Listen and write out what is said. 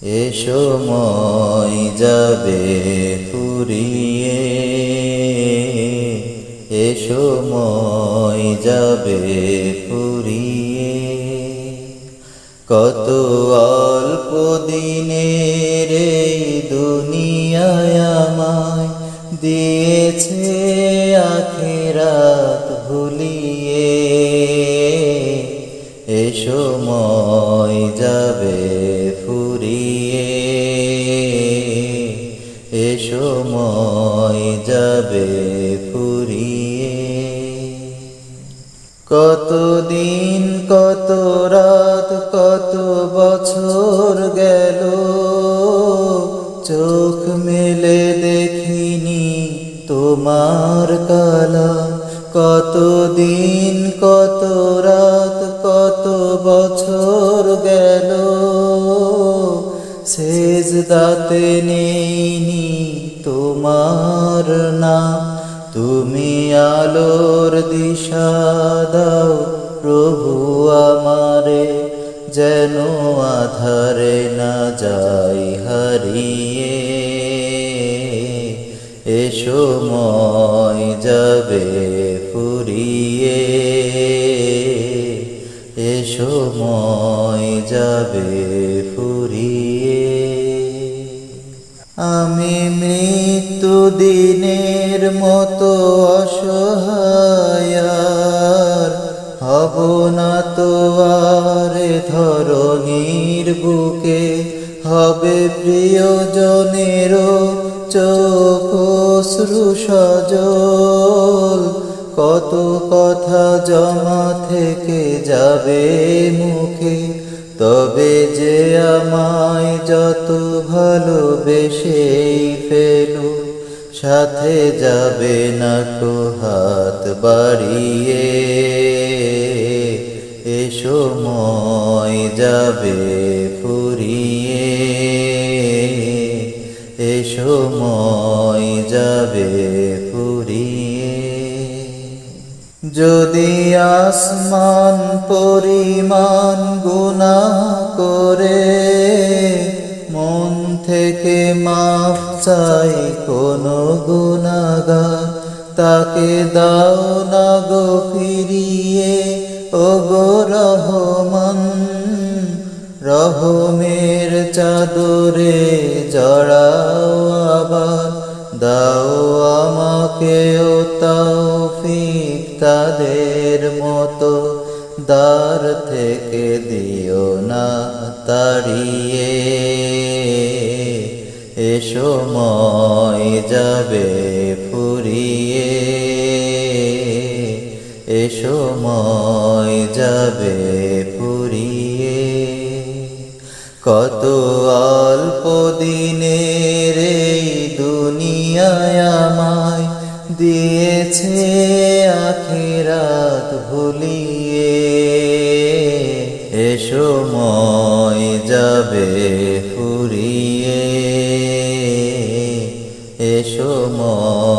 এ সময় যাবে ফুরিয়ে, এ সময় যাবে ফুরিয়ে। কত অল্প দিনের এই দুনিয়ায় আমায় দিয়েছে আখিরাত ভুলিয়ে। এ সময় যাবে ফুরিয়ে, এ সময় যাবে ফুরিয়ে। কত দিন কত রাত কত বছর গেল, চোখ মেলে দেখিনি তোমার কালা। কত দিন কত রাত কত বছর গেল, সেজদাতে নেইনি তোমার নাম। তুমি আলোর দিশা দাও প্রভু আমারে, যেন আধারে না যাই হারিয়ে। এ সময় যাবে ফুরিয়ে, এ সময় যাবে ফুরিয়ে। আমি মৃত্যু দিনের মতো অসহায়, হব না তো আর ধরণীর বুকে। হবে প্রিয়জনেরও চোখ অশ্রু সজল, কত কথা জমা থেকে যাবে মুখে। তবে যে আমায় যত ভালোবেসেই ফেলো, সাথে যাবে না তো হাত বাড়িয়ে। এ সময় যাবে ফুরিয়ে, এ সময় যাবে ফুরিয়ে। যদি আসমান পরিমাণ গুনাহ করে মন থেকে মাফ চাই কোনো গুনাহগার, তাকে দাও না গো ফিরিয়ে। ও গো রহমান, রহমের চাদরে জড়াও আবার। দাও আমাকেও তৌফিক তাদের মতো, দ্বার থেকে দিও না তাড়িয়ে। এ সময় যাবে ফুরিয়ে, এ সময় যাবে ফুরিয়ে। কত অল্প দিনের এই দুনিয়ায় আমায় দিয়েছে আখিরাত ভুলিয়ে। এ সময় যাবে ফুরিয়ে, এ সময়